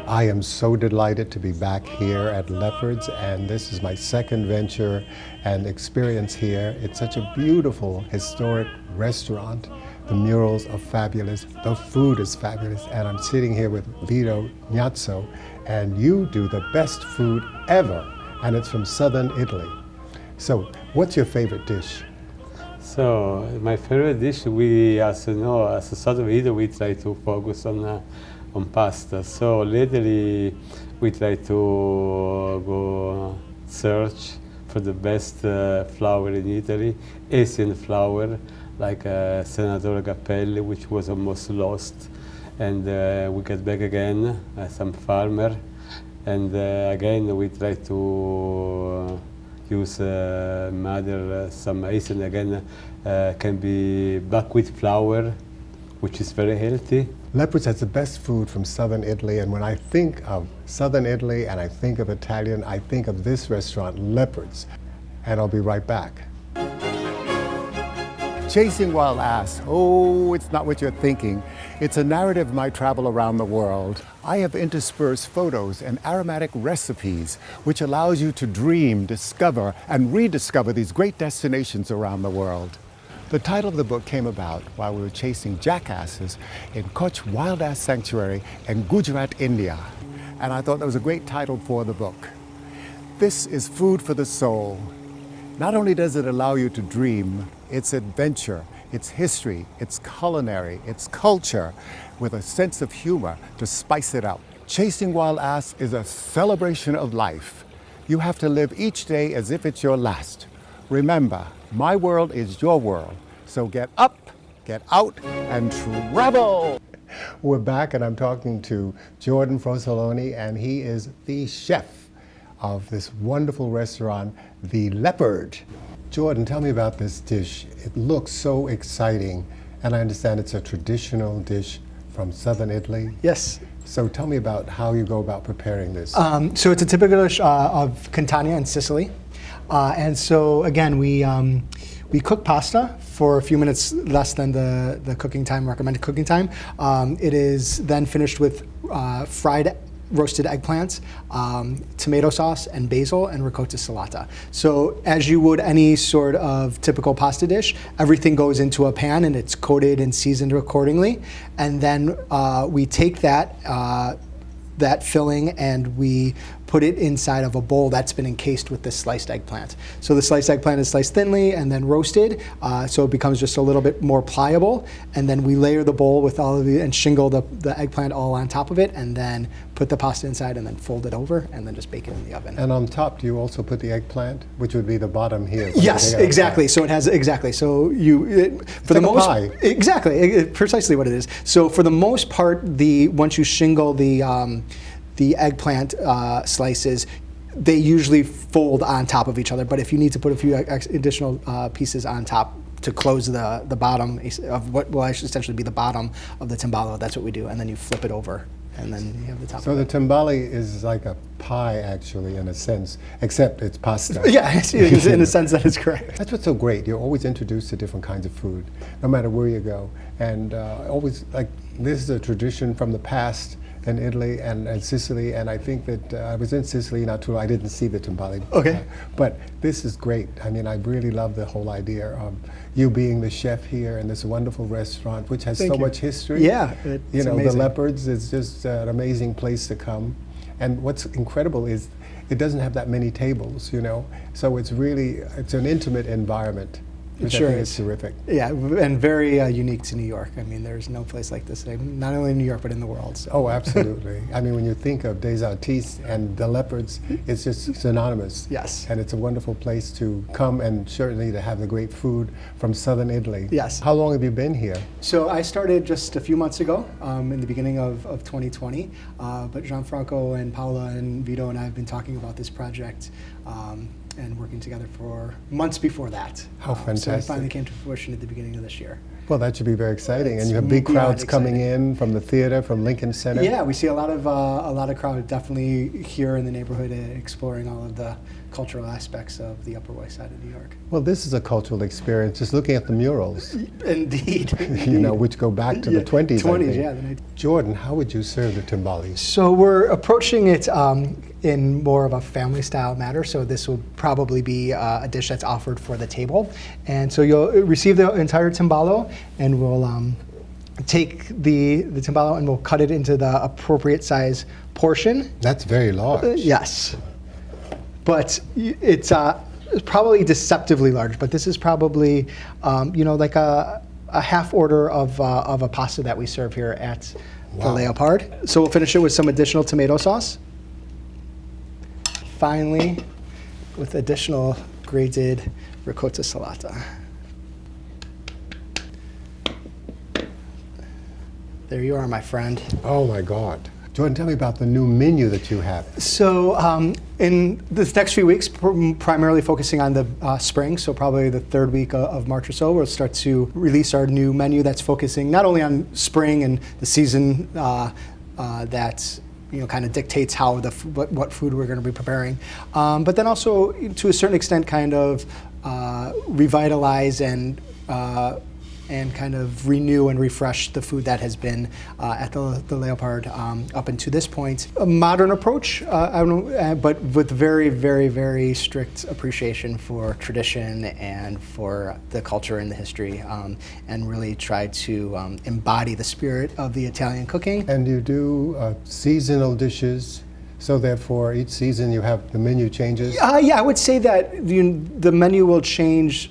I am so delighted to be back here at Leopard's, and this is my second venture and experience here. It's such a beautiful, historic restaurant. The murals are fabulous, the food is fabulous, and I'm sitting here with Vito, Gnazzo, and you do the best food ever, and it's from Southern Italy. So, what's your favorite dish? So, my favorite dish, we also know, as a Southern Italy, we try to focus on pasta. So lately we try to go search for the best flour in Italy, Asian flour, like Senatore Cappelli, which was almost lost. And we get back again, some farmer. And again, we try to use some Asian, again, can be buckwheat flour, which is very healthy. Leopard's has the best food from Southern Italy, and when I think of Southern Italy and I think of Italian, I think of this restaurant, Leopard's. And I'll be right back. Chasing Wild Ass. Oh, it's not what you're thinking. It's a narrative of my travel around the world. I have interspersed photos and aromatic recipes, which allows you to dream, discover, and rediscover these great destinations around the world. The title of the book came about while we were chasing jackasses in Kutch Wild Ass Sanctuary in Gujarat, India. And I thought that was a great title for the book. This is food for the soul. Not only does it allow you to dream, it's adventure, it's history, it's culinary, it's culture, with a sense of humor to spice it up. Chasing Wild Ass is a celebration of life. You have to live each day as if it's your last. Remember, my world is your world. So get up, get out, and travel. We're back, and I'm talking to Gianfranco Sorrentino, and he is the chef of this wonderful restaurant, the Leopard. Jordan, tell me about this dish. It looks so exciting, and I understand it's a traditional dish from Southern Italy. Yes. So tell me about how you go about preparing this. So it's a typical dish of Catania in Sicily. And so again, we cook pasta for a few minutes less than the cooking time, recommended cooking time. It is then finished with fried roasted eggplants, tomato sauce, and basil, and ricotta salata. So as you would any sort of typical pasta dish, everything goes into a pan and it's coated and seasoned accordingly. And then we take that filling and we put it inside of a bowl that's been encased with this sliced eggplant. So the sliced eggplant is sliced thinly and then roasted, so it becomes just a little bit more pliable. And then we layer the bowl with all of the, and shingle the eggplant all on top of it, and then put the pasta inside and then fold it over and then just bake it in the oven. And on top, do you also put the eggplant, which would be the bottom here? Yes, exactly. So it has, exactly. So for the most, pie. Exactly, precisely what it is. So for the most part, once you shingle the eggplant slices, they usually fold on top of each other. But if you need to put a few additional pieces on top to close the bottom of what will essentially be the bottom of the timbale, that's what we do. And then you flip it over, and then you have the top. So the timbale is like a pie, actually, in a sense, except it's pasta. Yeah, in a sense that is correct. That's what's so great. You're always introduced to different kinds of food, no matter where you go. And always, like, this is a tradition from the past in Italy and Sicily, and I think that I was in Sicily not too long. I didn't see the timbale. Okay. But this is great. I mean, I really love the whole idea of you being the chef here in this wonderful restaurant, which has so much history. Yeah, it's amazing. The Leopards is just an amazing place to come. And what's incredible is it doesn't have that many tables, so it's an intimate environment. Which sure I think is terrific. Yeah, and very unique to New York. I mean, there's no place like this, not only in New York, but in the world. So. Oh, absolutely. I mean, when you think of Des Artistes and the Leopards, it's just synonymous. Yes. And it's a wonderful place to come and certainly to have the great food from Southern Italy. Yes. How long have you been here? So I started just a few months ago, in the beginning of 2020. But Gianfranco and Paola and Vito and I have been talking about this project and working together for months before that. How fantastic. So it finally came to fruition at the beginning of this year. Well, that should be very exciting. And you have big crowds coming in from the theater, from Lincoln Center. Yeah, we see a lot of crowd definitely here in the neighborhood exploring all of the cultural aspects of the Upper West Side of New York. Well, this is a cultural experience, just looking at the murals, Indeed. you know, which go back to the 20s, I 20s, think. yeah. Jordan, how would you serve the timbales? So we're approaching it in more of a family style manner. So this will probably be a dish that's offered for the table. And so you'll receive the entire timbalo, and we'll take the timbalo and we'll cut it into the appropriate size portion. That's very large. Yes. But it's probably deceptively large, but this is probably, like a half order of a pasta that we serve here at the Leopard. So we'll finish it with some additional tomato sauce. Finally, with additional grated ricotta salata. There you are, my friend. Oh my God. Jordan, tell me about the new menu that you have. So in this next few weeks, primarily focusing on the spring, so probably the third week of March or so, we'll start to release our new menu that's focusing not only on spring and the season that kind of dictates how what food we're going to be preparing, but then also to a certain extent kind of revitalize and kind of renew and refresh the food that has been at the Leopard up until this point. A modern approach, but with very, very, very strict appreciation for tradition and for the culture and the history, and really try to embody the spirit of the Italian cooking. And you do seasonal dishes, so therefore each season you have the menu changes? Yeah, I would say that the menu will change.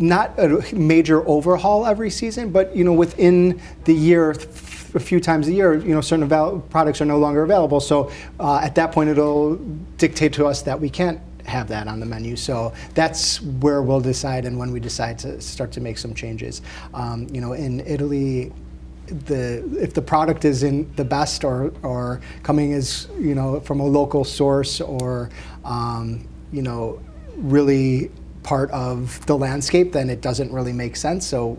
Not a major overhaul every season, but within the year, a few times a year, certain products are no longer available. So at that point, it'll dictate to us that we can't have that on the menu. So that's where we'll decide, and when we decide to start to make some changes. In Italy, if the product is in the best or coming as from a local source or really part of the landscape, then it doesn't really make sense. So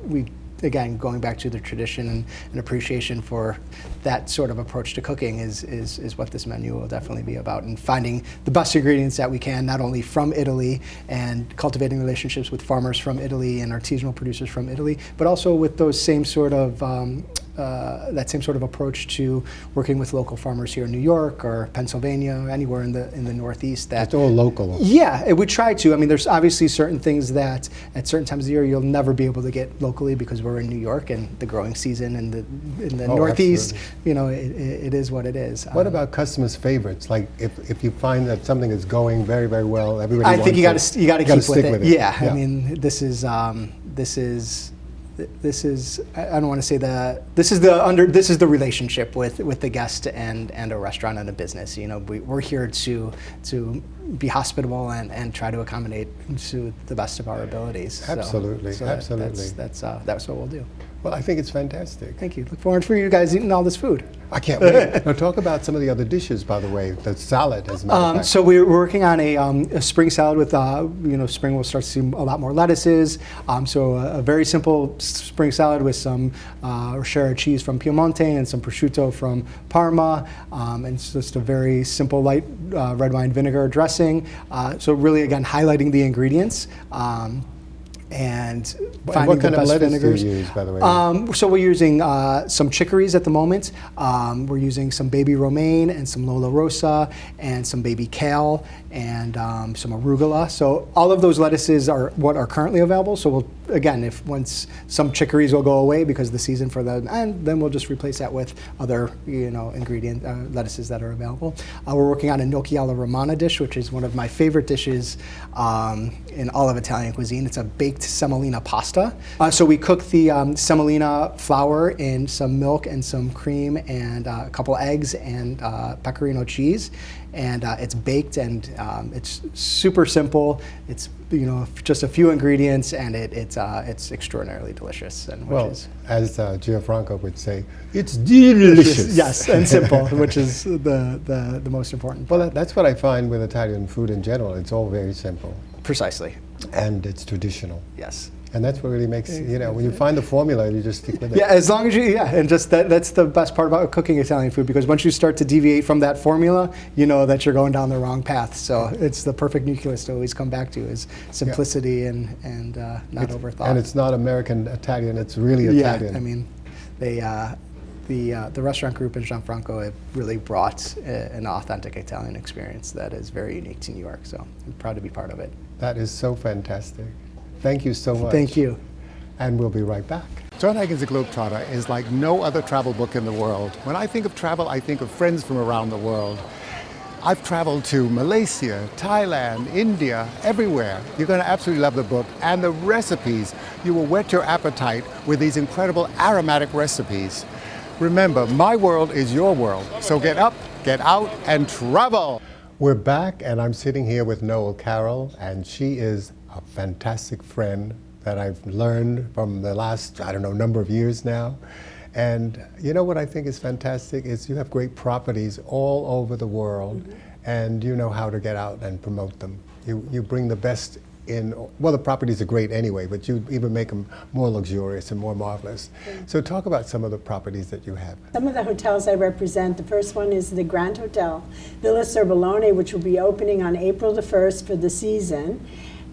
again, going back to the tradition and appreciation for that sort of approach to cooking is what this menu will definitely be about, and finding the best ingredients that we can, not only from Italy and cultivating relationships with farmers from Italy and artisanal producers from Italy, but also with those same sort of that same sort of approach to working with local farmers here in New York or Pennsylvania, anywhere in the Northeast. It's all local. Yeah, we try to. I mean, there's obviously certain things that at certain times of the year you'll never be able to get locally because we're in New York and the growing season in the Northeast. Absolutely. It is what it is. What about customers' favorites? Like if you find that something is going very, very well, everybody. I think you got to keep with it. Yeah, yeah, I mean, this is. I don't want to say this is the relationship with the guest and a restaurant and a business. We're here to be hospitable and try to accommodate to the best of our abilities. Absolutely, absolutely. That's what we'll do. Well, I think it's fantastic. Thank you. Look forward for you guys eating all this food. I can't wait. Now talk about some of the other dishes, by the way. The salad, as a matter of fact. So we're working on a spring salad with, spring we'll start to see a lot more lettuces. So a very simple spring salad with some share cheese from Piemonte and some prosciutto from Parma. And it's just a very simple, light red wine vinegar dressing. So really, again, highlighting the ingredients. And finding what kind the best of lettuce vinegars. do you use, by the way? So we're using some chicories at the moment. We're using some baby romaine and some Lola Rosa and some baby kale and some arugula. So all of those lettuces are what are currently available. So we'll, again, once some chicories will go away because the season for them, and then we'll just replace that with other ingredient lettuces that are available. We're working on a gnocchi alla romana dish, which is one of my favorite dishes in all of Italian cuisine. It's a baked semolina pasta. So we cook the semolina flour in some milk and some cream and a couple eggs and pecorino cheese. And it's baked and it's super simple. It's just a few ingredients and it's extraordinarily delicious. And as Gianfranco would say, it's delicious. Yes, and simple, which is the most important part. Well, that's what I find with Italian food in general. It's all very simple. Precisely. And it's traditional. Yes. And that's what really makes, when you find the formula, you just stick with it. Yeah, as long as and just that's the best part about cooking Italian food, because once you start to deviate from that formula, you know that you're going down the wrong path. So it's the perfect nucleus to always come back to, is simplicity and not overthought. And it's not American Italian, it's really Italian. Yeah, I mean, the restaurant group in Gianfranco have really brought an authentic Italian experience that is very unique to New York. So I'm proud to be part of it. That is so fantastic. Thank you so much. Thank you. And we'll be right back. Jon Haggins' The Globetrotter is like no other travel book in the world. When I think of travel, I think of friends from around the world. I've traveled to Malaysia, Thailand, India, everywhere. You're going to absolutely love the book. And the recipes, you will whet your appetite with these incredible aromatic recipes. Remember, my world is your world. So get up, get out, and travel. We're back, and I'm sitting here with Noelle Carroll, and she is a fantastic friend that I've learned from the last, number of years now. And you know what I think is fantastic is you have great properties all over the world, and you know how to get out and promote them. You bring the best in, well, the properties are great anyway, but you even make them more luxurious and more marvelous. So talk about some of the properties that you have. Some of the hotels I represent, the first one is the Grand Hotel Villa Cervellone, which will be opening on April the 1st for the season.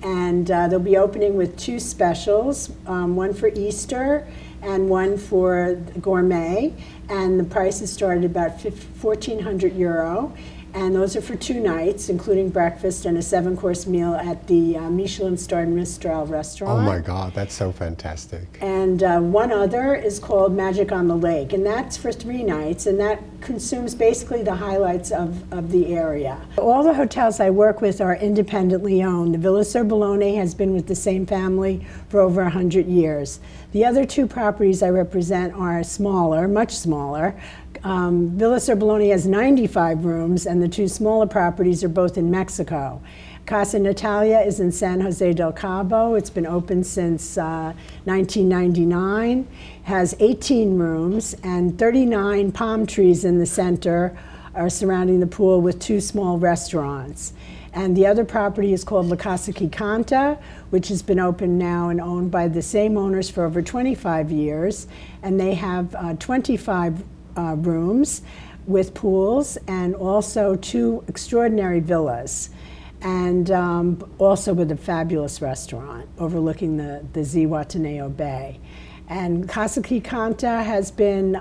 And they'll be opening with two specials, one for Easter and one for gourmet. And the prices start at about 1,400 euro. And those are for 2 nights, including breakfast and a 7-course meal at the Michelin-starred Mistral restaurant. Oh my God, that's so fantastic. And one other is called Magic on the Lake, and that's for 3 nights, and that consumes basically the highlights of the area. All the hotels I work with are independently owned. The Villa Cervellone has been with the same family for over 100 years. The other 2 properties I represent are smaller, much smaller. Villa Cervellone has 95 rooms, and the 2 smaller properties are both in Mexico. Casa Natalia is in San Jose del Cabo. It's been open since 1999, has 18 rooms, and 39 palm trees in the center are surrounding the pool with 2 small restaurants. And the other property is called La Casa Quicanta, which has been open now and owned by the same owners for over 25 years. And they have 25 rooms with pools, and also 2 extraordinary villas, and also with a fabulous restaurant overlooking the Zihuatanejo Bay. And Casa Quicanta has been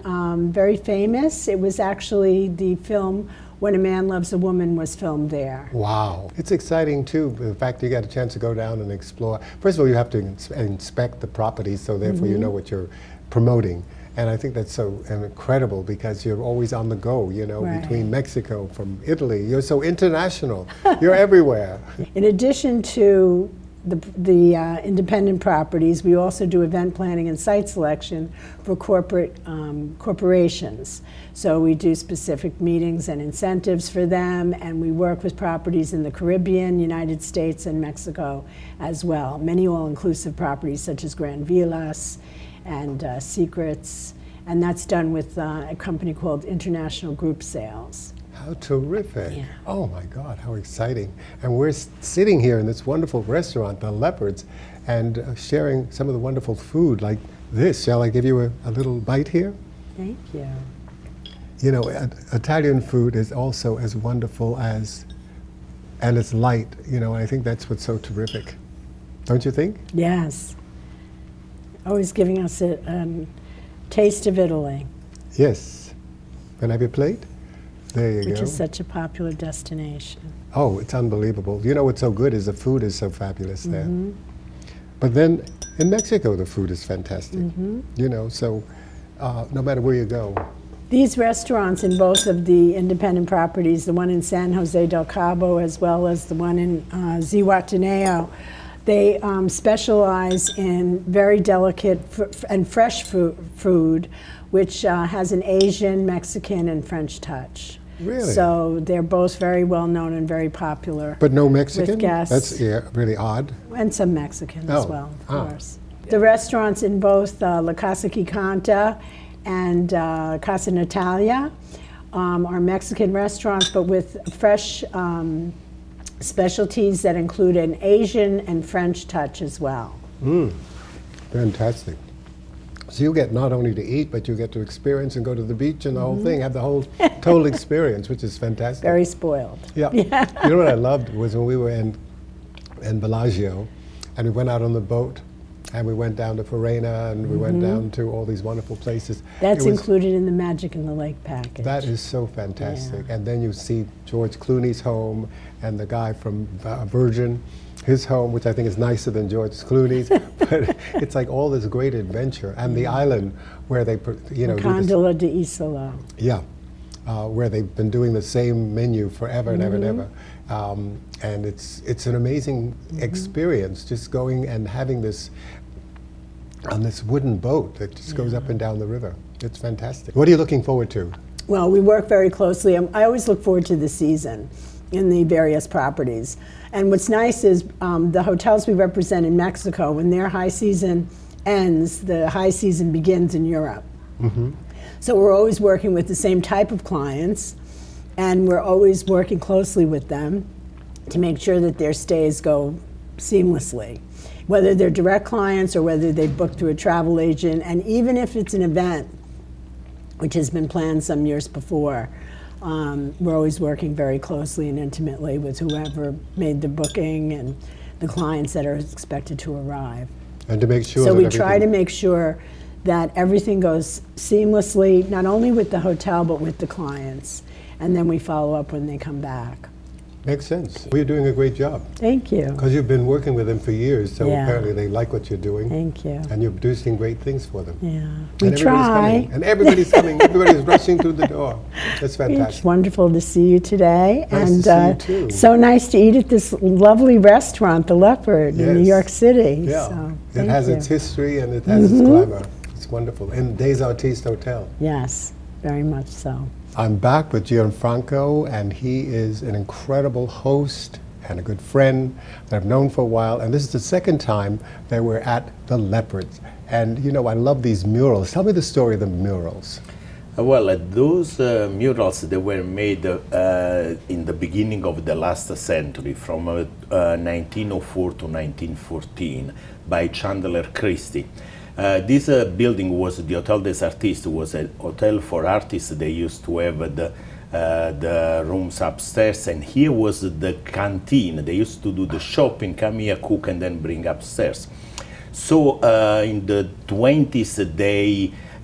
very famous. It was actually the film When a Man Loves a Woman was filmed there. Wow. It's exciting too, the fact that you got a chance to go down and explore. First of all, you have to inspect the properties, so therefore you know what you're promoting. And I think that's so incredible, because you're always on the go, Right. between Mexico, from Italy. You're so international. You're everywhere. In addition to the independent properties, we also do event planning and site selection for corporations. So we do specific meetings and incentives for them, and we work with properties in the Caribbean, United States, and Mexico as well. Many all-inclusive properties such as Grand Villas and Secrets, and that's done with a company called International Group Sales. How terrific. Yeah. Oh my God, how exciting. And we're sitting here in this wonderful restaurant, the Leopards, and sharing some of the wonderful food like this. Shall I give you a little bite here? Thank you. Italian food is also as wonderful as, and it's light, and I think that's what's so terrific. Don't you think? Yes. Always giving us a taste of Italy. Yes. Can I have your plate? There you go. Which is such a popular destination. Oh, it's unbelievable. What's so good is the food is so fabulous there. But then in Mexico, the food is fantastic. So no matter where you go. These restaurants in both of the independent properties, the one in San Jose del Cabo as well as the one in Zihuatanejo, they specialize in very delicate and fresh food, which has an Asian, Mexican, and French touch. Really? So they're both very well known and very popular. But no Mexican? With guests. That's really odd. And some Mexican as well, of Ah. course. The restaurants in both La Casa Quicanta and Casa Natalia are Mexican restaurants, but with fresh specialties that include an Asian and French touch as well. Fantastic. So you get not only to eat, but you get to experience and go to the beach and the whole thing, have the whole total experience, which is fantastic. Very spoiled. Yeah. You know what I loved was when we were in Bellagio, and we went out on the boat, and we went down to Farena, and we went down to all these wonderful places. That's included in the Magic in the Lake package. That is so fantastic. Yeah. And then you see George Clooney's home, and the guy from Virgin, his home, which I think is nicer than George Clooney's. But it's like all this great adventure, and the island where they, you know, Gondola de Isola. yeah, where they've been doing the same menu forever and ever and ever. And it's an amazing experience, just going and having this on this wooden boat that just goes up and down the river. It's fantastic. What are you looking forward to? Well, we work very closely. I always look forward to the season in the various properties. And what's nice is the hotels we represent in Mexico, when their high season ends, the high season begins in Europe. So we're always working with the same type of clients, and we're always working closely with them to make sure that their stays go seamlessly, whether they're direct clients or whether they've booked through a travel agent. And even if it's an event, which has been planned some years before, we're always working very closely and intimately with whoever made the booking and the clients that are expected to arrive. And to make sure So that we try to make sure that everything goes seamlessly, not only with the hotel, but with the clients. And then we follow up when they come back. Makes sense. Well, you're doing a great job. Thank you. Because you've been working with them for years, so Yeah. apparently they like what you're doing. Thank you. And you're producing great things for them. Yeah. And We everybody's try. coming. And everybody's coming. Everybody's rushing through the door. That's It's fantastic. wonderful to see you today. Nice to and see you too. so nice to eat at this lovely restaurant, the Leopard, in New Yes. York City. Yeah. So, It thank has you. its history and it has its glamour. It's wonderful. And Des Artistes Hotel. Yes, very much so. I'm back with Gianfranco, and he is an incredible host and a good friend that I've known for a while. And this is the second time that we're at the Leopard. And you know, I love these murals. Tell me the story of the murals. Well, those murals, they were made in the beginning of the last century, from 1904 to 1914, by Chandler Christie. This building was the Hotel des Artistes, was a hotel for artists. They used to have the rooms upstairs, and here was the canteen. They used to do the shopping, come here, cook, and then bring upstairs. So in the 20s,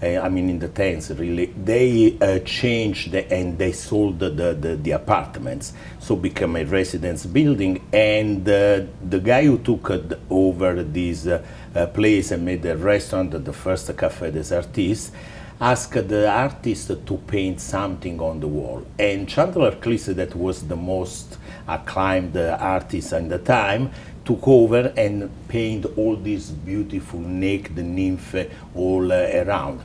in the 10s really, they changed and they sold the apartments, so became a residence building. And the guy who took over this place and made the restaurant, the first Café des Artistes, asked the artist to paint something on the wall. And Chandler Christie, that was the most acclaimed artist at the time, took over and painted all these beautiful naked nymph all around.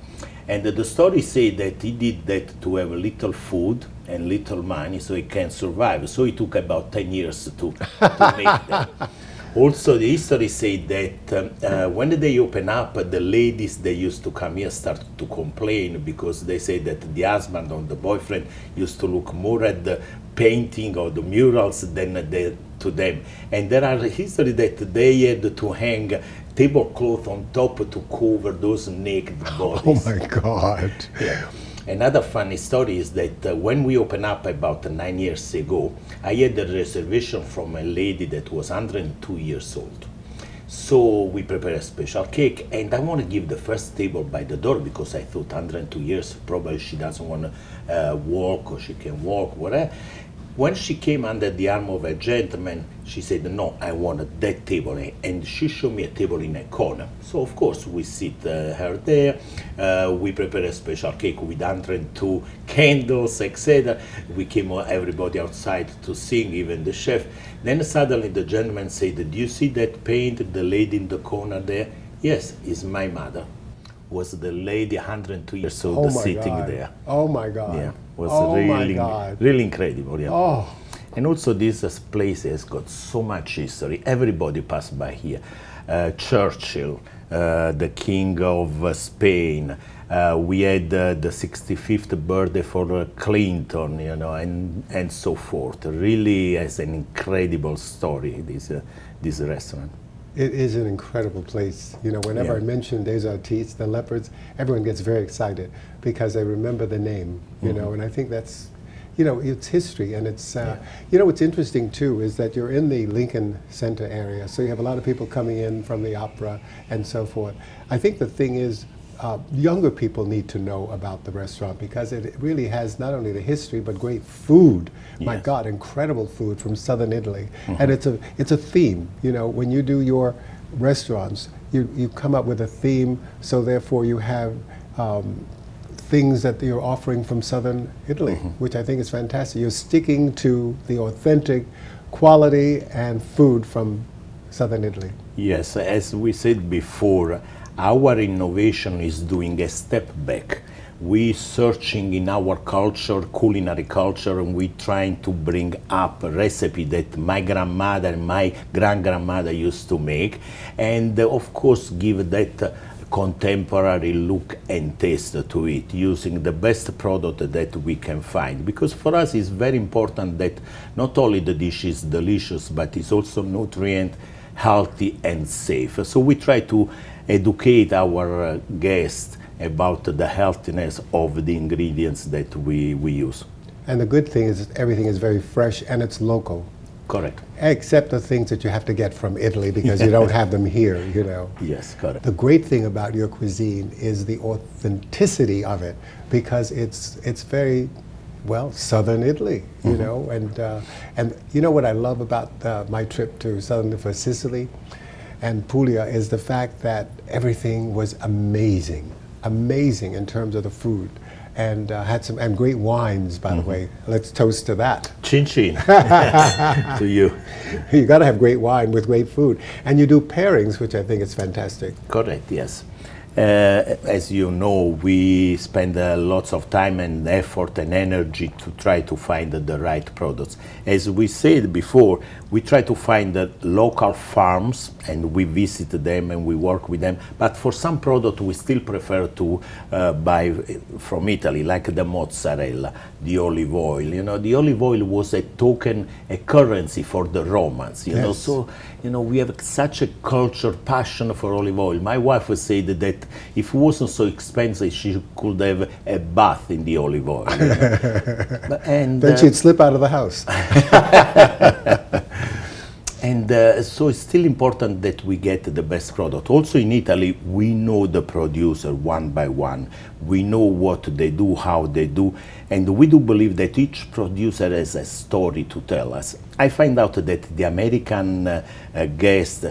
And the story say that he did that to have little food and little money so he can survive. So it took about 10 years to make that. Also, the history say that when they open up, the ladies, they used to come here, start to complain because they say that the husband or the boyfriend used to look more at the painting or the murals than to them. And there are history that they had to hang tablecloth on top to cover those naked bodies. Oh my God. Yeah. Another funny story is that when we opened up about 9 years ago, I had a reservation from a lady that was 102 years old. So we prepared a special cake, and I want to give the first table by the door because I thought 102 years, probably she doesn't want to walk, or she can walk, whatever. When she came under the arm of a gentleman, she said, no, I want that table. And she showed me a table in a corner. So, of course, we sit her there. We prepare a special cake with 102 candles, etc. We came everybody outside to sing, even the chef. Then suddenly the gentleman said, do you see that paint, the lady in the corner there? Yes, it's my mother. Was the lady 102 years old sitting there. Oh my God. Yeah, was my God. really incredible. Yeah. Oh. And also this place has got so much history. Everybody passed by here. Churchill, the King of Spain. We had the 65th birthday for Clinton, you know, and so forth. Really has an incredible story, this restaurant. It is an incredible place. You know, whenever Yeah. I mention Des Artistes, the leopards, everyone gets very excited because they remember the name, you know, and I think that's, you know, it's history. And it's, you know, what's interesting too is that you're in the Lincoln Center area, so you have a lot of people coming in from the opera and so forth. I think the thing is, younger people need to know about the restaurant because it really has not only the history but great food. My Yes. God, incredible food from Southern Italy, and it's a theme. You know, when you do your restaurants, you come up with a theme, so therefore you have things that you're offering from Southern Italy, which I think is fantastic. You're sticking to the authentic quality and food from Southern Italy. Yes, as we said before, our innovation is doing a step back. We searching in our culture, culinary culture, and we trying to bring up a recipe that my grandmother and my grandmother used to make, and of course give that contemporary look and taste to it, using the best product that we can find. Because for us it's very important that not only the dish is delicious, but it's also nutrient, healthy and safe. So we try to educate our guests about the healthiness of the ingredients that we use. And the good thing is that everything is very fresh and it's local, Correct. except the things that you have to get from Italy because you don't have them here, you know. Yes, correct. The great thing about your cuisine is the authenticity of it because it's very, well, Southern Italy, you know, and you know what I love about my trip to Southern for Sicily and Puglia is the fact that everything was amazing in terms of the food, and had some and great wines, by the way. Let's toast to that. Chin chin to you. You got to have great wine with great food, and you do pairings, which I think is fantastic. Correct, yes. As you know, we spend lots of time and effort and energy to try to find the right products. As we said before, we try to find the local farms and we visit them and we work with them. But for some product, we still prefer to buy from Italy, like the mozzarella, the olive oil. You know, the olive oil was a token, a currency for the Romans. You know, so you know we have such a culture, passion for olive oil. My wife would say that if it wasn't so expensive, she could have a bath in the olive oil. You know? And Then she'd slip out of the house. And so it's still important that we get the best product. Also in Italy, we know the producer one by one. We know what they do, how they do, and we do believe that each producer has a story to tell us. I find out that the American guests,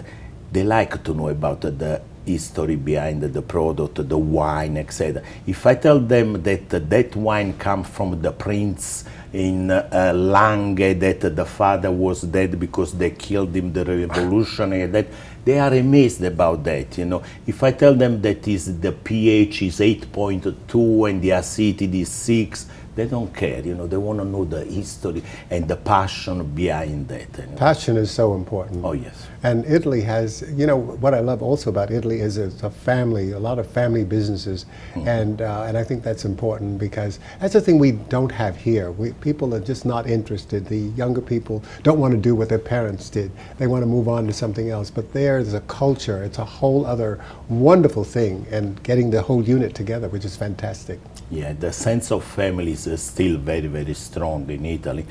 they like to know about the history behind the product, the wine, etc. If I tell them that that wine comes from the prince in Lange, that the father was dead because they killed him, the revolution, and that they are amazed about that. You know, if I tell them that is the pH is 8.2 and the acidity is 6, they don't care. You know, they want to know the history and the passion behind that. You know? Passion is so important. Oh yes. And Italy has, you know, what I love also about Italy is it's a family, a lot of family businesses, and I think that's important because that's the thing we don't have here. People are just not interested. The younger people don't want to do what their parents did. They want to move on to something else. But there's a culture. It's a whole other wonderful thing, and getting the whole unit together, which is fantastic. Yeah, the sense of family is still very, very strong in Italy.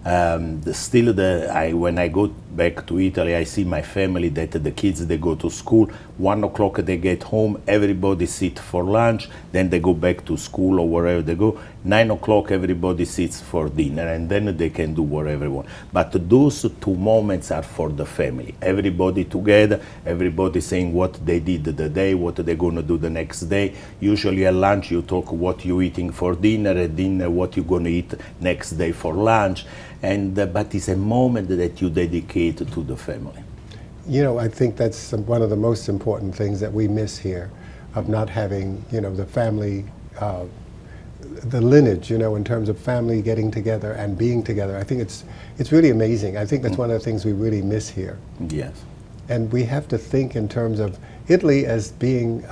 When I go back to Italy, I see my family that the kids, they go to school, 1 o'clock they get home, everybody sit for lunch, then they go back to school or wherever they go. 9 o'clock everybody sits for dinner, and then they can do whatever they want. But those 2 moments are for the family. Everybody together, everybody saying what they did the day, what they're going to do the next day. Usually at lunch you talk what you're eating for dinner, at dinner what you're going to eat next day for lunch. And but it's a moment that you dedicate to the family. You know, I think that's one of the most important things that we miss here, of not having, you know, the family, the lineage, you know, in terms of family getting together and being together. I think it's really amazing. I think that's one of the things we really miss here. Yes. And we have to think in terms of Italy as being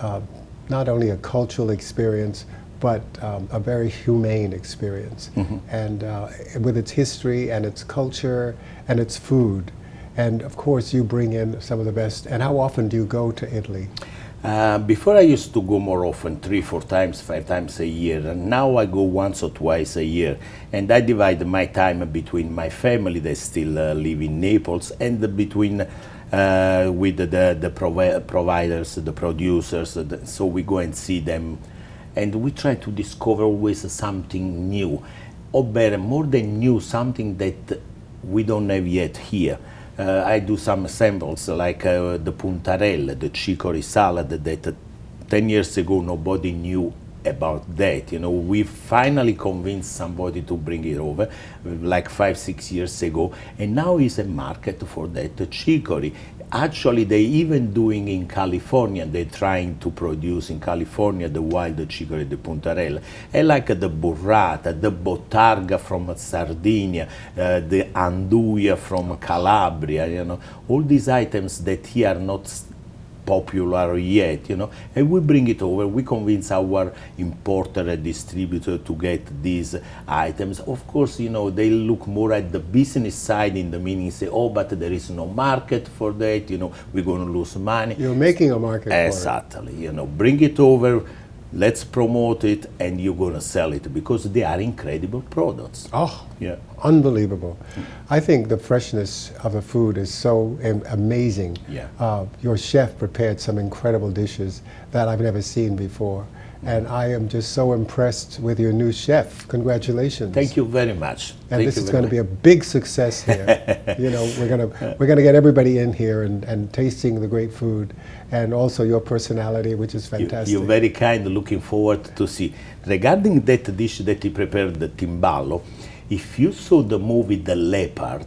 not only a cultural experience, but a very humane experience. And with its history and its culture and its food. And of course, you bring in some of the best. And how often do you go to Italy? Before I used to go more often, 3, 4 times, 5 times a year. And now I go once or twice a year. And I divide my time between my family that still live in Naples and between with the providers, the producers. So we go and see them. And we try to discover always something new. Or better, more than new, something that we don't have yet here. I do some samples like the puntarella, the chicory salad that 10 years ago nobody knew about that. You know, we finally convinced somebody to bring it over like 5, 6 years ago, and now is a market for that chicory. Actually, they even doing in California, they're trying to produce in California the wild chicory, the puntarella. And like the burrata, the bottarga from Sardinia, the anduia from Calabria, you know, all these items that here are not popular yet, you know, and we bring it over. We convince our importer and distributor to get these items. Of course, you know, they look more at the business side, in the meaning say, oh, but there is no market for that, you know, we're going to lose money. You're making a market for it. Exactly, you know, bring it over, let's promote it, and you're going to sell it because they are incredible products. Oh, yeah. Unbelievable. I think the freshness of the food is so amazing. Yeah. Your chef prepared some incredible dishes that I've never seen before. And I am just so impressed with your new chef. Congratulations. Thank you very much. And this is going to be a big success here. You know, we're gonna get everybody in here and tasting the great food, and also your personality, which is fantastic. You're very kind. Looking forward to see. Regarding that dish that he prepared, the timballo, if you saw the movie The Leopard,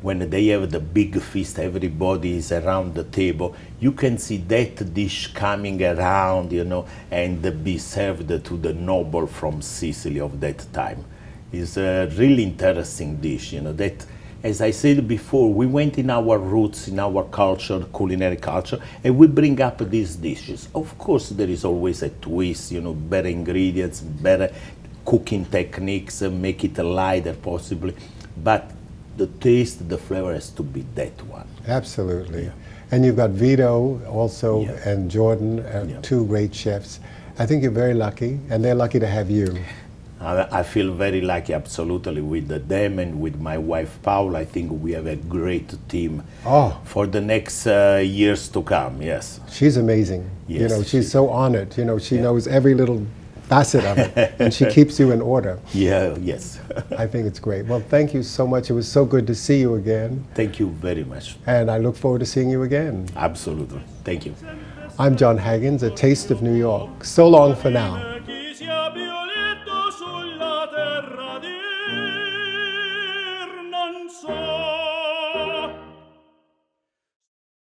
when they have the big feast, everybody is around the table, you can see that dish coming around, you know, and be served to the noble from Sicily of that time. It's a really interesting dish, you know, that, as I said before, we went in our roots, in our culture, culinary culture, and we bring up these dishes. Of course, there is always a twist, you know, better ingredients, better cooking techniques, make it lighter possibly, but the taste, the flavor has to be that one. Absolutely. Yeah. And you've got Vito also, Yeah. and Jordan, Yeah. two great chefs. I think you're very lucky, and they're lucky to have you. I feel very lucky, absolutely, with them and with my wife Paula. I think we have a great team for the next years to come. Yes. She's amazing. You Yes, know, she's so on it. You know, she Yeah. knows every little facet of it, and she keeps you in order. Yeah. Yes. I think it's great. Well, thank you so much. It was so good to see you again, Thank you very much. and I look forward to seeing you again. Absolutely. Thank you. I'm Jon Haggins, A Taste of New York. So long for now. Chi sia più letto sulla terra